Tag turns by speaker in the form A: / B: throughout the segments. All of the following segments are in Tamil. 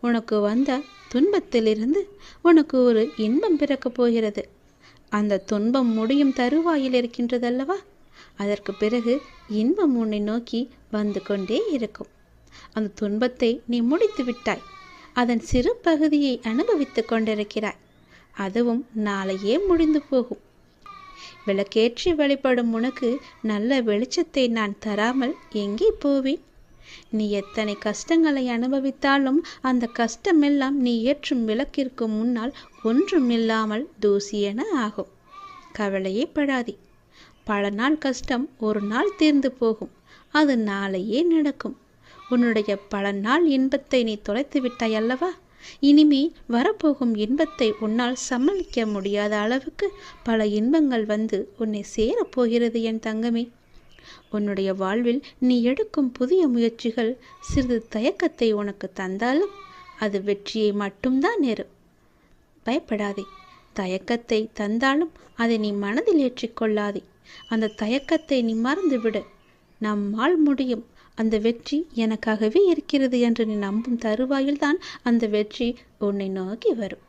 A: உனக்கு வந்த துன்பத்திலிருந்து உனக்கு ஒரு இன்பம் பிறக்கப் போகிறது. அந்த துன்பம் முடியும் தருவாயில் இருக்கின்றதல்லவா, அதற்கு பிறகு இன்பம் உன்னை நோக்கி வந்து கொண்டே இருக்கும். அந்த துன்பத்தை நீ முடித்து விட்டாய். அதன் சிறு பகுதியை அனுபவித்து கொண்டிருக்கிறாய். அதுவும் நாளையே முடிந்து போகும். விளக்கேற்றி வழிபடும் உனக்கு நல்ல வெளிச்சத்தை நான் தராமல் எங்கே போவேன்? நீ எத்தனை கஷ்டங்களை அனுபவித்தாலும் அந்த கஷ்டமெல்லாம் நீ ஏற்றும் விளக்கிற்கு முன்னால் ஒன்றுமில்லாமல் தூசியென ஆகும். கவலையே படாதே. பல நாள் கஷ்டம் ஒரு நாள் தீர்ந்து போகும். அது நாளையே நடக்கும். உன்னுடைய பல நாள் இன்பத்தை நீ தொலைத்து விட்டாய் அல்லவா? இனிமே வரப்போகும் இன்பத்தை உன்னால் சமாளிக்க முடியாத அளவுக்கு பல இன்பங்கள் வந்து உன்னை சேரப்போகிறது என் தங்கமே. உன்னுடைய வாழ்வில் நீ எடுக்கும் புதிய முயற்சிகள் சிறிது தயக்கத்தை உனக்கு தந்தாலும் அது வெற்றியை மட்டும்தான் நேரும். பயப்படாதே. தயக்கத்தை தந்தாலும் அதை நீ மனதில் ஏற்றிக்கொள்ளாதே. அந்த தயக்கத்தை நீ மறந்துவிடு. நம்மால் முடியும், அந்த வெற்றி எனக்காகவே இருக்கிறது என்று நீ நம்பும் தருவாயில்தான் அந்த வெற்றி உன்னை நோக்கி வரும்.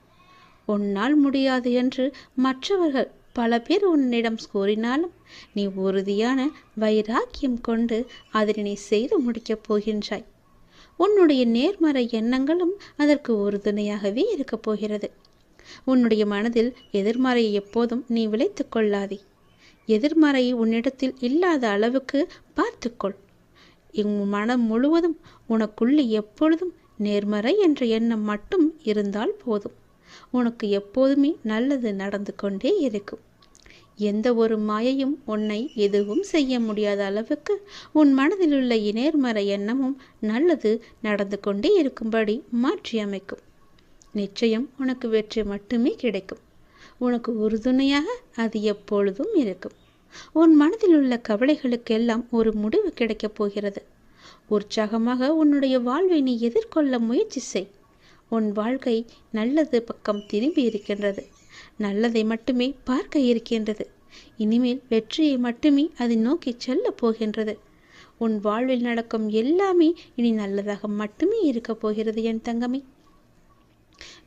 A: உன்னால் முடியாது என்று மற்றவர்கள் பல பேர் உன்னிடம் கூறினாலும் நீ உறுதியான வைராக்கியம் கொண்டு அதனை நீ செய்து முடிக்கப் போகின்றாய். உன்னுடைய நேர்மறை எண்ணங்களும் அதற்கு உறுதுணையாகவே இருக்கப் போகிறது. உன்னுடைய மனதில் எதிர்மறையை எப்போதும் நீ விளைத்து கொள்ளாதே. எதிர்மறை உன்னிடத்தில் இல்லாத அளவுக்கு பார்த்துக்கொள். உன் மனம் முழுவதும் உனக்குள்ளே எப்பொழுதும் நேர்மறை என்ற எண்ணம் மட்டும் இருந்தால் போதும். உனக்கு எப்போதுமே நல்லது நடந்து கொண்டே இருக்கும். எந்த ஒரு மாயையும் உன்னை எதுவும் செய்ய முடியாத அளவுக்கு உன் மனதில் உள்ள நேர்மறை எண்ணமும் நல்லது நடந்து கொண்டே இருக்கும்படி மாற்றி அமைக்கும். நிச்சயம் உனக்கு வெற்றி மட்டுமே கிடைக்கும். உனக்கு உறுதுணையாக அது எப்பொழுதும் இருக்கும். உன் மனதில் உள்ள கவலைகளுக்கெல்லாம் ஒரு முடிவு கிடைக்கப் போகிறது. உற்சாகமாக உன்னுடைய வாழ்வை நீ எதிர்கொள்ள முயற்சி செய். உன் வாழ்க்கை நல்லது பக்கம் திரும்பி இருக்கின்றது. நல்லதை மட்டுமே பார்க்க இருக்கின்றது. இனிமேல் வெற்றியை மட்டுமே அதை நோக்கி செல்ல போகின்றது. உன் வாழ்வில் நடக்கும் எல்லாமே இனி நல்லதாக மட்டுமே இருக்கப் போகிறது என் தங்கமே.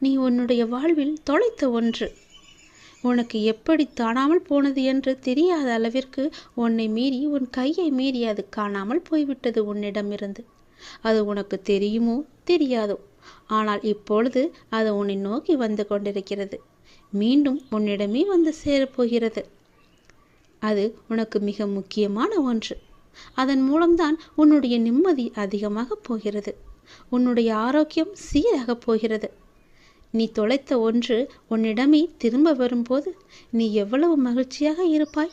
A: நீ உன்னுடைய வாழ்வில் தொலைத்த ஒன்று உனக்கு எப்படி காணாமல் போனது என்று தெரியாத அளவிற்கு உன்னை மீறி உன் கையை மீறி அது காணாமல் போய்விட்டது உன்னிடமிருந்து. அது உனக்கு தெரியுமோ தெரியாதோ, ஆனால் இப்பொழுது அது உன்னை நோக்கி வந்து கொண்டிருக்கிறது. மீண்டும் உன்னிடமே வந்து சேரப்போகிறது. அது உனக்கு மிக முக்கியமான ஒன்று. அதன் மூலம்தான் உன்னுடைய நிம்மதி அதிகமாக போகிறது. உன்னுடைய ஆரோக்கியம் சீராக போகிறது. நீ தொலைத்த ஒன்று உன்னிடமே திரும்ப வரும்போது நீ எவ்வளவு மகிழ்ச்சியாக இருப்பாய்.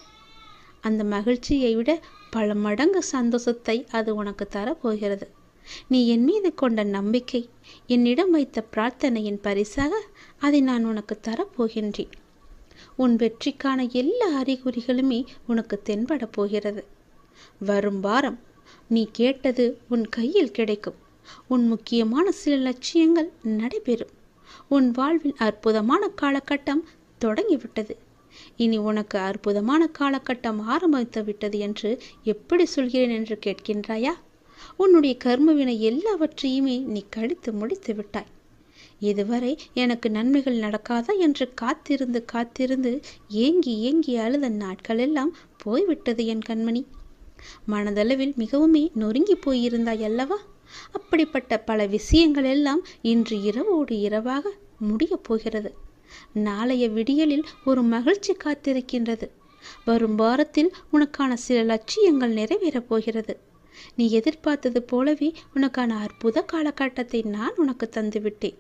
A: அந்த மகிழ்ச்சியை விட பல மடங்கு சந்தோஷத்தை அது உனக்கு தரப்போகிறது. நீ என் மீது கொண்ட நம்பிக்கை, என்னிடம் வைத்த பிரார்த்தனையின் பரிசாக அதை நான் உனக்கு தரப்போகின்றேன். உன் வெற்றிக்கான எல்லா அறிகுறிகளுமே உனக்கு தென்பட போகிறது. வரும் வாரம் நீ கேட்டது உன் கையில் கிடைக்கும். உன் முக்கியமான சில லட்சியங்கள் நடைபெறும். உன் வாழ்வில் அற்புதமான காலகட்டம் தொடங்கிவிட்டது. இனி உனக்கு அற்புதமான காலகட்டம் ஆரம்பித்து விட்டது என்று எப்படி சொல்கிறேன் என்று கேட்கின்றாயா? உன்னுடைய கர்மவினை எல்லாவற்றையுமே நீ கழித்து முடித்து விட்டாய். இதுவரை எனக்கு நன்மைகள் நடக்காதா என்று காத்திருந்து காத்திருந்து ஏங்கி ஏங்கி அழுத நாட்கள் எல்லாம் போய்விட்டது என் கண்மணி. மனதளவில் மிகவுமே நொறுங்கி போயிருந்தாய் அல்லவா? அப்படிப்பட்ட பல விஷயங்கள் எல்லாம் இன்று இரவோடு இரவாக முடியப் போகிறது. நாளைய விடியலில் ஒரு மகிழ்ச்சி காத்திருக்கின்றது. வரும் வாரத்தில் உனக்கான சில லட்சியங்கள் நிறைவேறப் போகிறது. நீ எதிர்பார்த்தது போலவே உனக்கான அற்புத காலகட்டத்தை நான் உனக்கு தந்துவிட்டேன்.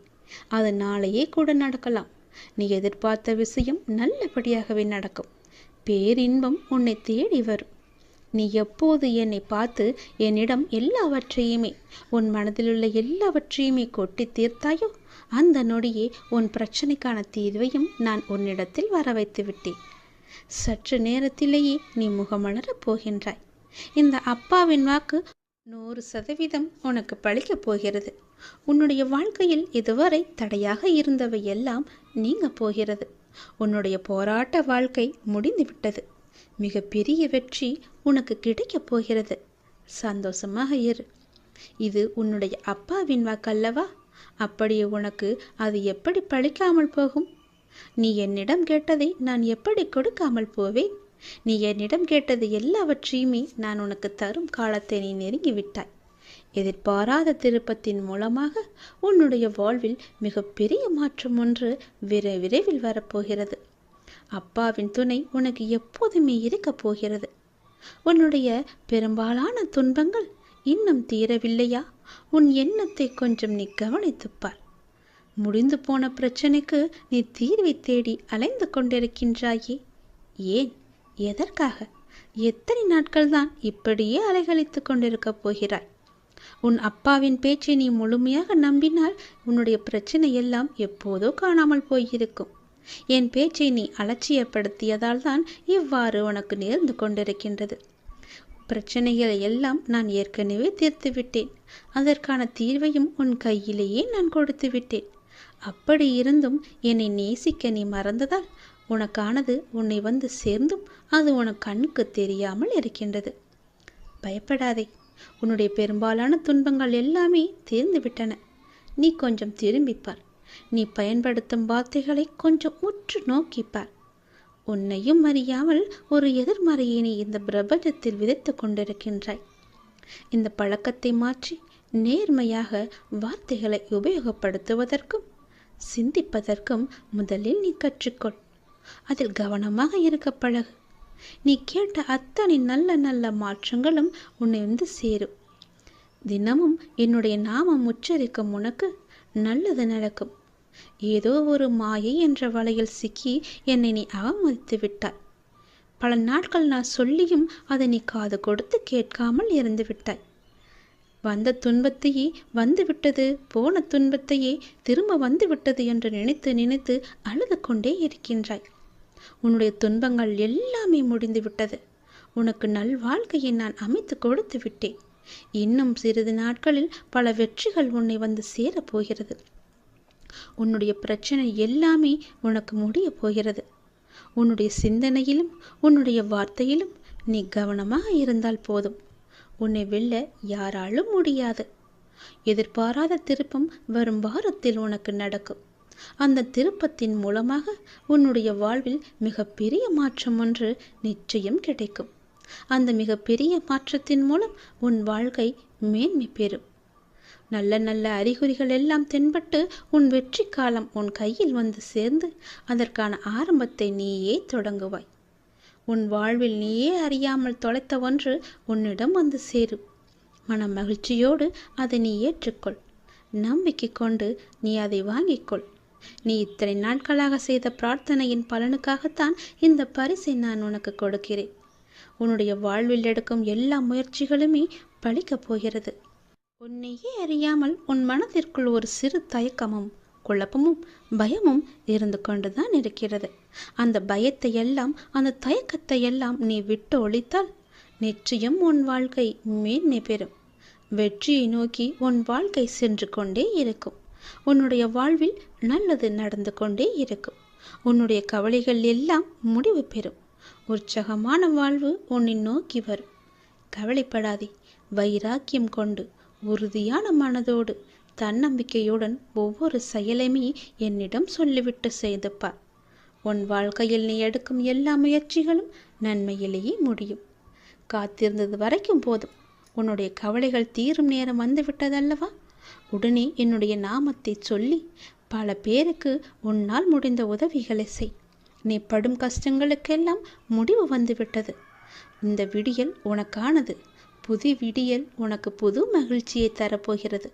A: அது நாளையே கூட நடக்கலாம். நீ எதிர்பார்த்த விஷயம் நல்லபடியாகவே நடக்கும். பேரின்பம் உன்னை தேடி வரும். நீ எப்போது என்னை பார்த்து என்னிடம் எல்லாவற்றையுமே, உன் மனதிலுள்ள எல்லாவற்றையுமே கொட்டி தீர்த்தாயோ அந்த நொடியே உன் பிரச்சனைக்கான தீர்வையும் நான் உன்னிடத்தில் வர வைத்து விட்டேன். சற்று நேரத்திலேயே நீ முகமலரப் போகின்றாய். இந்த அப்பாவின் வாக்கு 100% உனக்கு பலிக்கப் போகிறது. உன்னுடைய வாழ்க்கையில் இதுவரை தடையாக இருந்தவை எல்லாம் நீங்க போகிறது. உன்னுடைய போராட்ட வாழ்க்கை முடிந்துவிட்டது. மிக பெரிய வெற்றி உனக்கு கிடைக்கப் போகிறது. சந்தோஷமாக இரு. இது உன்னுடைய அப்பாவின் வாக்கு அல்லவா? அப்படியே உனக்கு அது எப்படி பழிக்காமல் போகும்? நீ என்னிடம் கேட்டதை நான் எப்படி கொடுக்காமல் போவேன்? நீ என்னிடம் கேட்டது எல்லாவற்றையுமே நான் உனக்கு தரும் காலத்தை நீ நெருங்கிவிட்டாய். எதிர்பாராத திருப்பத்தின் மூலமாக உன்னுடைய வாழ்வில் மிகப்பெரிய மாற்றம் ஒன்று விரைவில் வரப்போகிறது. அப்பாவின் துணை உனக்கு எப்போதுமே இருக்கப் போகிறது. உன்னுடைய பெரும்பாலான துன்பங்கள் இன்னும் தீரவில்லையா? உன் எண்ணத்தை கொஞ்சம் நீ கவனித்துப்பார். முடிந்து போன பிரச்சனைக்கு நீ தீர்வை தேடி அலைந்து கொண்டிருக்கின்றாயே. ஏன்? எதற்காக? எத்தனை நாட்கள் தான் இப்படியே அலைகழித்து கொண்டிருக்கப் போகிறாய்? உன் அப்பாவின் பேச்சை நீ முழுமையாக நம்பினால் உன்னுடைய பிரச்சனை எல்லாம் எப்போதோ காணாமல் போயிருக்கும். என் பேச்சை நீ அலட்சியப்படுத்தியதால் தான் இவ்வாறு உனக்கு நேர்ந்து கொண்டிருக்கின்றது. பிரச்சனைகளை எல்லாம் நான் ஏற்கனவே தீர்த்து விட்டேன். அதற்கான தீர்வையும் உன் கையிலேயே நான் கொடுத்து விட்டேன். அப்படி இருந்தும் என்னை நேசிக்க நீ மறந்ததால் உனக்கானது உன்னை வந்து சேர்ந்தும் அது உனக்கு கண்ணுக்கு தெரியாமல் இருக்கின்றது. பயப்படாதே. உன்னுடைய பெரும்பாலான துன்பங்கள் எல்லாமே தீர்ந்து விட்டன. நீ கொஞ்சம் திரும்பிப்பார். நீ பயன்படுத்தும் வார்த்தைகளை கொஞ்சம் உற்று நோக்கிப்பார். உன்னையும் அறியாமல் ஒரு எதிர்மறையை நீ இந்த பிரபஞ்சத்தில் விதைத்து கொண்டிருக்கின்றாய். இந்த பழக்கத்தை மாற்றி நேர்மையாக வார்த்தைகளை உபயோகப்படுத்துவதற்கும் சிந்திப்பதற்கும் முதலில் நீ கற்றுக்கொள். அதில் கவனமாக இருக்க பழகு. நீ கேட்ட அத்தனை நல்ல நல்ல மாற்றங்களும் உன்னை வந்து சேரும். தினமும் என்னுடைய நாமம் உச்சரிக்கும் உனக்கு நல்லது நடக்கும். ஏதோ ஒரு மாயை என்ற வலையில் சிக்கி என்னை நீ அவமதித்து விட்டாய். பல நாட்கள் நான் சொல்லியும் அதை நீ காது கொடுத்து கேட்காமல் இருந்து விட்டாய். வந்த துன்பத்தையே வந்துவிட்டது, போன துன்பத்தையே திரும்ப வந்துவிட்டது என்று நினைத்து நினைத்து அழுது கொண்டே இருக்கின்றாய். உன்னுடைய துன்பங்கள் எல்லாமே முடிந்து விட்டது. உனக்கு நல் வாழ்க்கையை நான் அமைத்து கொடுத்து விட்டேன். இன்னும் சிறிது நாட்களில் பல வெற்றிகள் உன்னை வந்து சேரப்போகிறது. உன்னுடைய பிரச்சனை எல்லாமே உனக்கு முடிய போகிறது. உன்னுடைய சிந்தனையிலும் உன்னுடைய வார்த்தையிலும் நீ கவனமாக இருந்தால் போதும். உன்னை வெல்ல யாராலும் முடியாது. எதிர்பாராத திருப்பம் வரும் வாரத்தில் உனக்கு நடக்கும். அந்த திருப்பத்தின் மூலமாக உன்னுடைய வாழ்வில் மிகப்பெரிய மாற்றம் ஒன்று நிச்சயம் கிடைக்கும். அந்த மிகப்பெரிய மாற்றத்தின் மூலம் உன் வாழ்க்கை மேன்மை பெறும். நல்ல நல்ல அறிகுறிகள் எல்லாம் தென்பட்டு உன் வெற்றி காலம் உன் கையில் வந்து சேர்ந்து அதற்கான ஆரம்பத்தை நீயே தொடங்குவாய். உன் வாழ்வில் நீயே அறியாமல் தொலைத்த ஒன்று உன்னிடம் வந்து சேரும். மன மகிழ்ச்சியோடு அதை நீ ஏற்றுக்கொள். நம்பிக்கை கொண்டு நீ அதை வாங்கிக்கொள். நீ இத்தனை நாட்களாக செய்த பிரார்த்தனையின் பலனுக்காகத்தான் இந்த பரிசை நான் உனக்கு கொடுக்கிறேன். உன்னுடைய வாழ்வில் எடுக்கும் எல்லா முயற்சிகளுமே பலிக்கப் போகிறது. உன்னையே அறியாமல் உன் மனதிற்குள் ஒரு சிறு தயக்கமும் குழப்பமும் பயமும் இருந்து கொண்டுதான் இருக்கிறது. அந்த பயத்தை எல்லாம் அந்த தயக்கத்தை எல்லாம் நீ விட்டு ஒழித்தால் நிச்சயம் உன் வாழ்க்கை மேன்மை பெறும். வெற்றியை நோக்கி உன் வாழ்க்கை சென்று கொண்டே இருக்கும். உன்னுடைய வாழ்வில் நல்லது நடந்து கொண்டே இருக்கும். உன்னுடைய கவலைகள் எல்லாம் முடிவு பெறும். உற்சாகமான வாழ்வு உன்னை நோக்கி வரும். கவலைப்படாதே. வைராக்கியம் கொண்டு உறுதியான மனதோடு தன்னம்பிக்கையுடன் ஒவ்வொரு செயலையுமே என்னிடம் சொல்லிவிட்டு செய்துப்பார். உன் வாழ்க்கையில் நீ எடுக்கும் எல்லா முயற்சிகளும் நன்மையிலேயே முடியும். காத்திருந்தது வரைக்கும் போதும். உன்னுடைய கவலைகள் தீரும் நேரம் வந்துவிட்டதல்லவா? உடனே என்னுடைய நாமத்தை சொல்லி பல பேருக்கு உன்னால் முடிந்த உதவிகளை செய். நீ படும் கஷ்டங்களுக்கெல்லாம் முடிவு வந்துவிட்டது. இந்த விடியல் உனக்கானது. புது விடியல் உனக்கு புது மகிழ்ச்சியை தரப்போகிறது.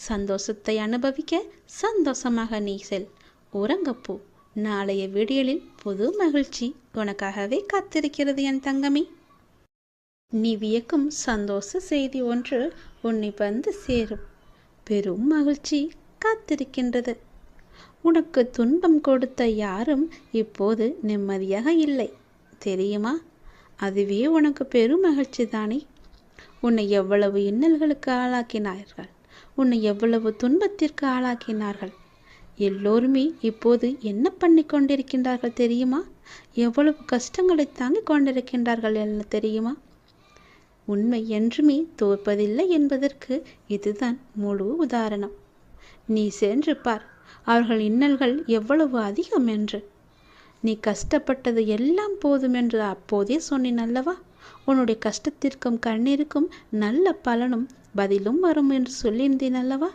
A: சந்தோஷத்தை அனுபவிக்க சந்தோஷமாக நீ செல். உறங்கப்போ. நாளைய விடியலில் புது மகிழ்ச்சி உனக்காகவே காத்திருக்கிறது என் தங்கமே. நீ வியக்கும் சந்தோஷ செய்தி ஒன்று உன்னை வந்து சேரும். பெரும் மகிழ்ச்சி காத்திருக்கின்றது. உனக்கு துன்பம் கொடுத்த யாரும் இப்போது நிம்மதியாக இல்லை தெரியுமா? அதுவே உனக்கு பெரும் மகிழ்ச்சி தானே. உன்னை எவ்வளவு இன்னல்களுக்கு ஆளாக்கினார்கள், உன்னை எவ்வளவு துன்பத்திற்கு ஆளாக்கினார்கள். எல்லோருமே இப்போது என்ன பண்ணி கொண்டிருக்கின்றார்கள் தெரியுமா? எவ்வளவு கஷ்டங்களை தாங்கிக் கொண்டிருக்கின்றார்கள் என்ன தெரியுமா? உண்மை என்றுமே தோற்பதில்லை என்பதற்கு இதுதான் முழு உதாரணம். நீ சென்று பார் அவர்கள் இன்னல்கள் எவ்வளவு அதிகம் என்று. நீ கஷ்டப்பட்டது எல்லாம் போதும் என்று அப்போதே சொன்னேன் அல்லவா? உன்னுடைய கஷ்டத்திற்கும் கண்ணீருக்கும் நல்ல பலனும் பதிலும் வரும் என்று சொல்லியிருந்தேன் அல்லவா?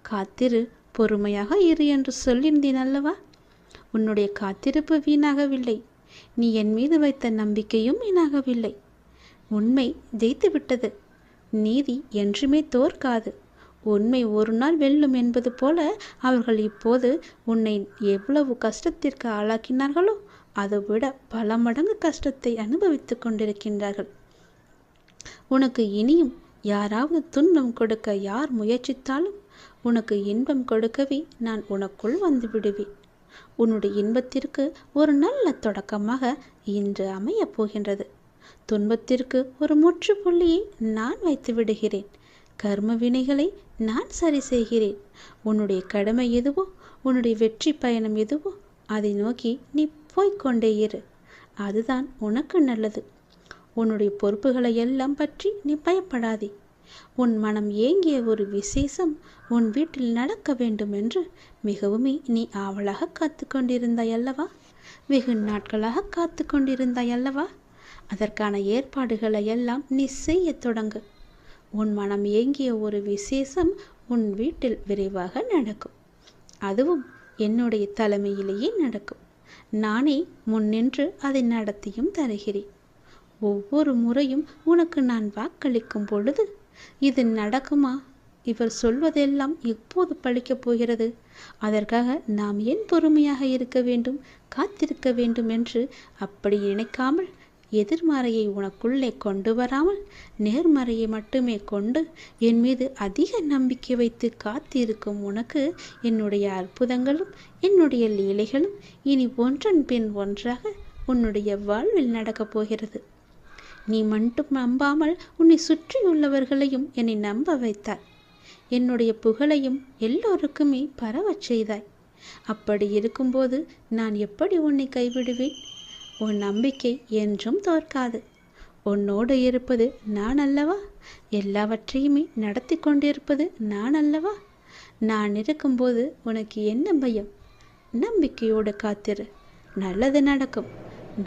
A: காத்திரு, பொறுமையாக இரு என்று சொல்லியிருந்தேன் அல்லவா? உன்னுடைய காத்திருப்பு வீணாகவில்லை. நீ என் மீது வைத்த நம்பிக்கையும் வீணாகவில்லை. உண்மை ஜெயித்து விட்டது. நீதி என்றுமே தோற்காது. உண்மை ஒரு நாள் வெல்லும் என்பது போல அவர்கள் இப்போது உன்னை எவ்வளவு கஷ்டத்திற்கு ஆளாக்கினார்களோ அதை விட பல மடங்கு கஷ்டத்தை அனுபவித்து கொண்டிருக்கின்றார்கள். உனக்கு இனியும் யாராவது துன்பம் கொடுக்க யார் முயற்சித்தாலும் உனக்கு இன்பம் கொடுக்கவே நான் உனக்குள் வந்து விடுவேன். உன்னுடைய இன்பத்திற்கு ஒரு நல்ல தொடக்கமாக இன்று அமையப் போகின்றது. துன்பத்திற்கு ஒரு முற்றுப்புள்ளியை நான் வைத்து விடுகிறேன். கர்ம வினைகளை நான் சரி செய்கிறேன். உன்னுடைய கடமை எதுவோ, உன்னுடைய வெற்றி பயணம் எதுவோ அதை நோக்கி நீ போய்கொண்டே இரு. அதுதான் உனக்கு நல்லது. உன்னுடைய பொறுப்புகளை எல்லாம் பற்றி நீ பயப்படாதே. உன் மனம் ஏங்கிய ஒரு விசேஷம் உன் வீட்டில் நடக்க வேண்டும் என்று மிகவுமே நீ ஆவலாக காத்து கொண்டிருந்தாய் அல்லவா? வெகு நாட்களாக காத்து கொண்டிருந்தாய் அல்லவா? அதற்கான ஏற்பாடுகளை எல்லாம் நீ செய்ய தொடங்கு. உன் மனம் ஏங்கிய ஒரு விசேஷம் உன் வீட்டில் விரைவாக நடக்கும். அதுவும் என்னுடைய தலைமையிலேயே நடக்கும். நானே முன்னின்று அதை நடத்தியும் தருகிறேன். ஒவ்வொரு முறையும் உனக்கு நான் வாக்களிக்கும் பொழுது இது நடக்குமா, இவர் சொல்வதெல்லாம் எப்போது பழிக்கப் போகிறது, அதற்காக நாம் ஏன் பொறுமையாக இருக்க வேண்டும், காத்திருக்க வேண்டும் என்று அப்படி நினைக்காமல் எதிர்மறையை உனக்குள்ளே கொண்டு வராமல் நேர்மறையை மட்டுமே கொண்டு என் மீது அதிக நம்பிக்கை வைத்து காத்திருக்கும் உனக்கு என்னுடைய அற்புதங்களும் என்னுடைய லீலைகளும் இனி ஒன்றன் பின் ஒன்றாக உன்னுடைய வாழ்வில் நடக்கப் போகிறது. நீ மட்டும் நம்பாமல் உன்னை சுற்றியுள்ளவர்களையும் என்னை நம்ப வைத்தாய். என்னுடைய புகழையும் எல்லோருக்குமே பரவச் செய்தாய். அப்படி இருக்கும்போது நான் எப்படி உன்னை கைவிடுவேன்? உன் நம்பிக்கை என்றும் தோற்காது. உன்னோடு இருப்பது நான் அல்லவா? எல்லாவற்றையுமே நடத்தி கொண்டிருப்பது நான் அல்லவா? நான் இருக்கும்போது உனக்கு என்ன பயம்? நம்பிக்கையோடு காத்திரு, நல்லது நடக்கும்.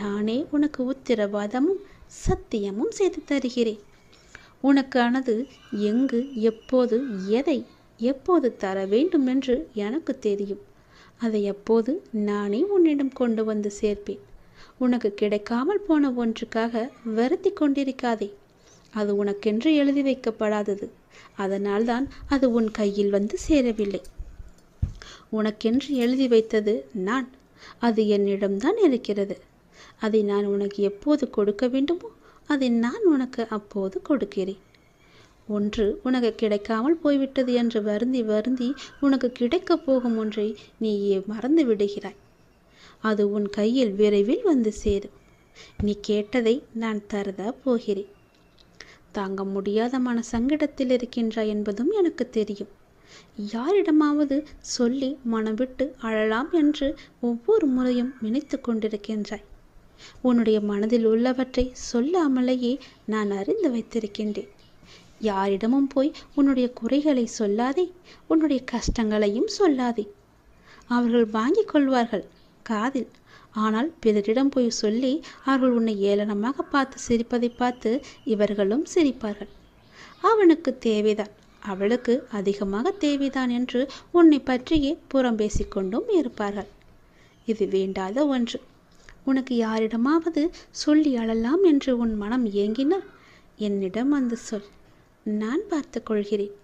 A: நானே உனக்கு உத்திரவாதமும் சத்தியமும் செய்து தருகிறேன். உனக்கானது எங்கு, எப்போது, எதை எப்போது தர வேண்டும் என்று எனக்கு தெரியும். அதை எப்போது நானே உன்னிடம் கொண்டு வந்து சேர்ப்பேன். உனக்கு கிடைக்காமல் போன ஒன்றுக்காக வருத்தி கொண்டிருக்காதே. அது உனக்கென்று எழுதி வைக்கப்படாதது. அதனால்தான் அது உன் கையில் வந்து சேரவில்லை. உனக்கென்று எழுதி வைத்தது நான். அது என்னிடம்தான் இருக்கிறது. அதை நான் உனக்கு எப்போது கொடுக்க வேண்டுமோ அதை நான் உனக்கு அப்போது கொடுக்கிறேன். ஒன்று உனக்கு கிடைக்காமல் போய்விட்டது என்று வருந்தி வருந்தி உனக்கு கிடைக்கப் போகும் ஒன்றை நீ மறந்து விடுகிறாய். அது உன் கையில் விரைவில் வந்து சேரும். நீ கேட்டதை நான் தரதா போகிறேன். தாங்க முடியாத மன சங்கடத்தில் இருக்கின்றாய் என்பதும் எனக்கு தெரியும். யாரிடமாவது சொல்லி மனம் விட்டு அழலாம் என்று ஒவ்வொரு முறையும் நினைத்து கொண்டிருக்கின்றாய். உன்னுடைய மனதில் உள்ளவற்றை சொல்லாமலேயே நான் அறிந்து வைத்திருக்கின்றேன். யாரிடமும் போய் உன்னுடைய குறைகளை சொல்லாதே, உன்னுடைய கஷ்டங்களையும் சொல்லாதே. அவர்கள் வாங்கிக் கொள்வார்கள் காதில். ஆனால் பிறரிடம் போய் சொல்லி அவர்கள் உன்னை ஏளனமாக பார்த்து சிரிப்பதை பார்த்து இவர்களும் சிரிப்பார்கள். அவனுக்கு தேவைதான், அவளுக்கு அதிகமாக தேவைதான் என்று உன்னை பற்றியே புறம் பேசிக்கொண்டும் இருப்பார்கள். இது வேண்டாத ஒன்று. உனக்கு யாரிடமாவது சொல்லி அழலாம் என்று உன் மனம் ஏங்கினால் என்னிடம் வந்து சொல். நான் பார்த்து கொள்கிறேன்.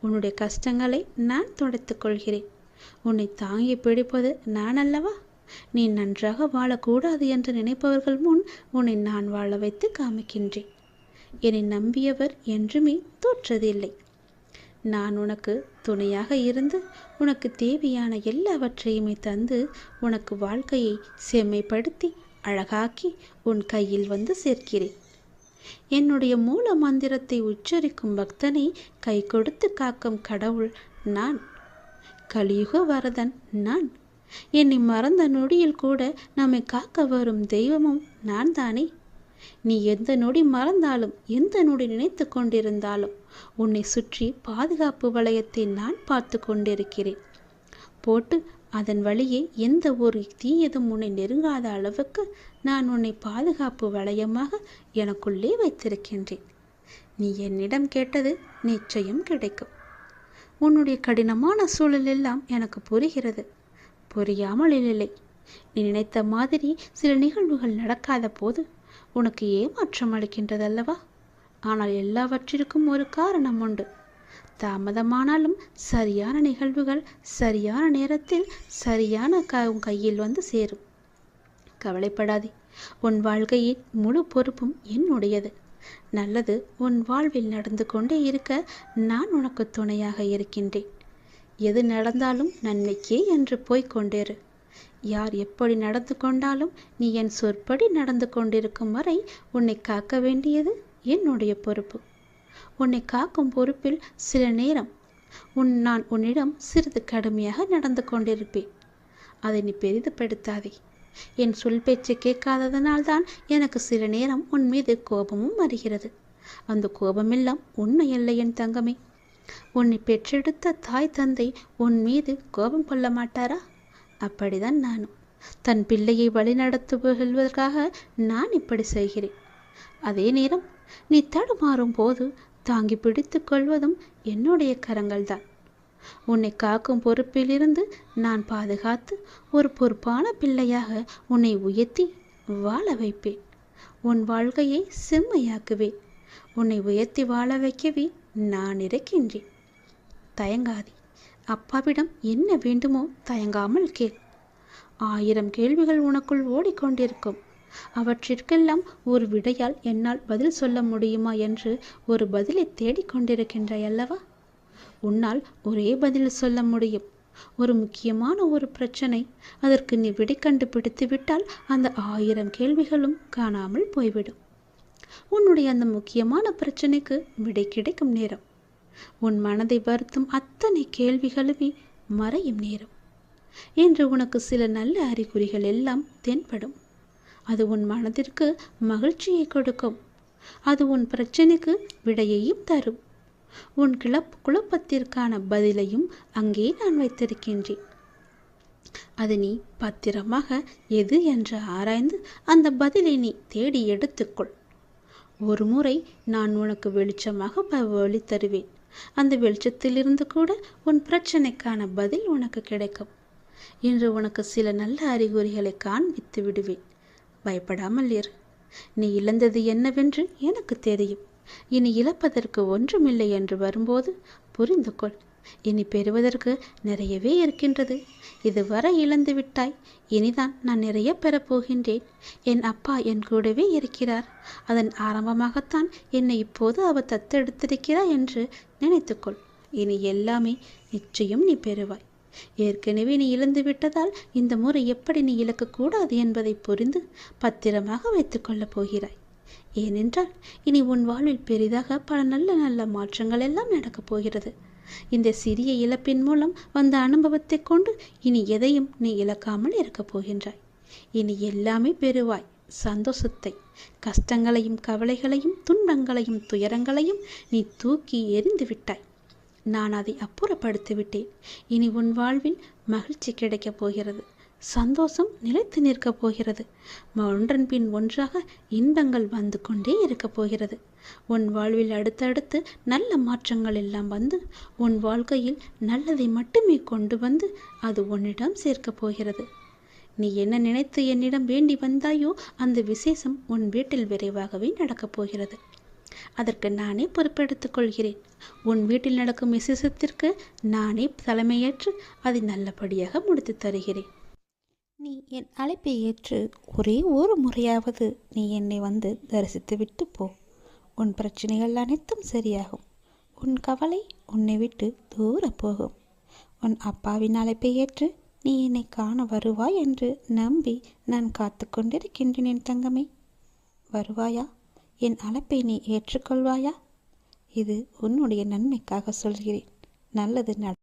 A: உன்னுடைய கஷ்டங்களை நான் துடைத்துக் கொள்கிறேன். உன்னை தாங்கி பிடிப்பது நான் அல்லவா? நீ நன்றாக வாழக்கூடாது என்று நினைப்பவர்கள் முன் உன்னை நான் வாழ வைத்து காமிக்கின்றேன். என்னை நம்பியவர் என்றுமே தோற்றதில்லை. நான் உனக்கு துணையாக இருந்து உனக்கு தேவையான எல்லாவற்றையுமே தந்து உனக்கு வாழ்க்கையை செம்மைப்படுத்தி அழகாக்கி உன் கையில் வந்து சேர்க்கிறேன். என்னுடைய மூல மந்திரத்தை உச்சரிக்கும் பக்தனை கை கொடுத்து காக்கும் கடவுள் நான். கலியுக வரதன் நான். என்னை மறந்த நொடியில் கூட நம்மை காக்க வரும் தெய்வமும் நான் தானே. நீ எந்த நொடி மறந்தாலும், எந்த நொடி நினைத்து கொண்டிருந்தாலும் உன்னை சுற்றி பாதுகாப்பு வளையத்தை நான் பார்த்து கொண்டிருக்கிறேன். போட்டு அதன் வழியே எந்த ஒரு தீயதும் உன்னை நெருங்காத அளவுக்கு நான் உன்னை பாதுகாப்பு வளையமாக எனக்குள்ளே வைத்திருக்கின்றேன். நீ என்னிடம் கேட்டது நிச்சயம் கிடைக்கும். உன்னுடைய கடினமான சூழல் எல்லாம் எனக்கு புரிகிறது. புரியாமல் இல்லை. நீ நினைத்த மாதிரி சில நிகழ்வுகள் நடக்காத போது உனக்கு ஏமாற்றம் அளிக்கின்றதல்லவா? ஆனால் எல்லாவற்றிற்கும் ஒரு காரணம் உண்டு. தாமதமானாலும் சரியான நிகழ்வுகள் சரியான நேரத்தில் சரியான கையில் வந்து சேரும். கவலைப்படாதே. உன் வாழ்க்கையின் முழு பொறுப்பும் என்னுடையது. நல்லது உன் வாழ்வில் நடந்து கொண்டே இருக்க நான் உனக்கு துணையாக இருக்கின்றேன். எது நடந்தாலும் நன்மைக்கே என்று போய்கொண்டிரு. யார் எப்படி நடந்து கொண்டாலும் நீ என் சொற்படி நடந்து கொண்டிருக்கும் வரை உன்னை காக்க வேண்டியது என்னுடைய பொறுப்பு. உன்னை காக்கும் பொறுப்பில் சில நேரம் நான் உன்னிடம் சிறிது கடுமையாக நடந்து கொண்டிருப்பேன். அதை நீ பெரிதுபடுத்தாதே. என் சொல் பேச்சு கேட்காததனால்தான் எனக்கு சில நேரம் உன் மீது கோபமும் வருகிறது. அந்த கோபமெல்லாம் உண்மையல்ல என் தங்கமே. உன்னை பெற்றெடுத்த தாய் தந்தை உன் மீது கோபம் கொள்ள மாட்டாரா? அப்படிதான் நானும். தன் பிள்ளையை வழிநடத்துவதற்காக நான் இப்படி செய்கிறேன். அதே நேரம் நீ தடுமாறும் போது தாங்கி பிடித்து கொள்வதும் என்னுடைய கரங்கள்தான். உன்னை காக்கும் பொறுப்பிலிருந்து நான் பாதுகாத்து ஒரு பொறுப்பான பிள்ளையாக உன்னை உயர்த்தி வாழ வைப்பேன். உன் வாழ்க்கையை செம்மையாக்குவேன். உன்னை உயர்த்தி வாழ வைக்கவே நான் இருக்கின்றேன். தயங்காதே. அப்பாவிடம் என்ன வேண்டுமோ தயங்காமல் கேள். 1000 கேள்விகள் உனக்குள் ஓடிக்கொண்டிருக்கும். அவற்றிற்கெல்லாம் ஒரு விடையால் என்னால் பதில் சொல்ல முடியுமா என்று ஒரு பதிலை தேடிக்கொண்டிருக்கின்றாய் அல்லவா? உன்னால் ஒரே பதில் சொல்ல முடியும். ஒரு முக்கியமான ஒரு பிரச்சனை, அதற்கு நீ விடை கண்டுபிடித்து விட்டால் அந்த 1000 கேள்விகளும் காணாமல் போய்விடும். உன்னுடைய அந்த முக்கியமான பிரச்சனைக்கு விடை கிடைக்கும் நேரம், உன் மனதை வருத்தும் அத்தனை கேள்விகளுமே மறையும் நேரம் என்று உனக்கு சில நல்ல அறிகுறிகள் எல்லாம் தென்படும். அது உன் மனதிற்கு மகிழ்ச்சியை கொடுக்கும். அது உன் பிரச்சனைக்கு விடையையும் தரும். உன் குழப்பத்திற்கான பதிலையும் அங்கே நான் வைத்திருக்கின்றேன். அது நீ பத்திரமாக எது என்று ஆராய்ந்து அந்த பதிலை நீ தேடி எடுத்துக்கொள். ஒரு முறை நான் உனக்கு வெளிச்சமாக வழி தருவேன். அந்த வெளிச்சத்திலிருந்து கூட உன் பிரச்சனைக்கான பதில் உனக்கு கிடைக்கும். இன்று உனக்கு சில நல்ல அறிகுறிகளை காண்பித்து விடுவேன். பயப்படாமல் இரு. நீ இழந்தது என்னவென்று எனக்கு தெரியும். இனி இழப்பதற்கு ஒன்றுமில்லை என்று வரும்போது புரிந்து கொள். இனி பெறுவதற்கு நிறையவே இருக்கின்றது. இதுவரை இழந்து விட்டாய். இனிதான் நான் நிறைய பெறப்போகின்றேன். என் அப்பா என் கூடவே இருக்கிறார். அதன் ஆரம்பமாகத்தான் என்னை இப்போது அவர் தத்தெடுத்திருக்கிறார் என்று நினைத்துக்கொள். இனி எல்லாமே நிச்சயம் நீ பெறுவாய். ஏற்கனவே நீ இழந்து விட்டதால் இந்த முறை எப்படி நீ இழக்கக்கூடாது என்பதை புரிந்து பத்திரமாக வைத்துக் கொள்ளப் போகிறாய். ஏனென்றால் இனி உன் வாழ்வில் பெரிதாக பல நல்ல நல்ல மாற்றங்கள் எல்லாம் நடக்கப் போகிறது. இந்த சிறிய இழப்பின் மூலம் வந்த அனுபவத்தை கொண்டு இனி எதையும் நீ இழக்காமல் இருக்கப் போகின்றாய். இனி எல்லாமே பெறுவாய். சந்தோஷத்தை, கஷ்டங்களையும் கவலைகளையும் துன்பங்களையும் துயரங்களையும் நீ தூக்கி எறிந்து விட்டாய். நான் அதை அப்புறப்படுத்தி விட்டேன். இனி உன் வாழ்வில் மகிழ்ச்சி கிடைக்கப் போகிறது. சந்தோஷம் நிலைத்து நிற்கப் போகிறது. ஒன்றன் பின் ஒன்றாக இன்பங்கள் வந்து கொண்டே இருக்கப் போகிறது. உன் வாழ்வில் அடுத்தடுத்து நல்ல மாற்றங்கள் எல்லாம் வந்து உன் வாழ்க்கையில் நல்லதை மட்டுமே கொண்டு வந்து அது உன்னிடம் சேர்க்கப் போகிறது. நீ என்ன நினைத்து என்னிடம் வேண்டி வந்தாயோ அந்த விசேஷம் உன் வீட்டில் விரைவாகவே நடக்கப் போகிறது. அதற்கு நானே பொறுப்பெடுத்துக் கொள்கிறேன். உன் வீட்டில் நடக்கும் விசேஷத்திற்கு நானே தலைமையேற்று அதை நல்லபடியாக முடித்து தருகிறேன். நீ என் அழைப்பை ஏற்று ஒரே ஒரு முறையாவது நீ என்னை வந்து தரிசித்து விட்டு போ. உன் பிரச்சனைகள் அனைத்தும் சரியாகும். உன் கவலை உன்னை விட்டு தூர போகும். உன் அப்பாவின் அழைப்பை ஏற்று நீ என்னை காண வருவாய் என்று நம்பி நான் காத்து கொண்டிருக்கின்றேன். என் தங்கமே, வருவாயா? என் அழைப்பை நீ ஏற்றுக்கொள்வாயா? இது உன்னுடைய நன்மைக்காக சொல்கிறேன். நல்லது நட.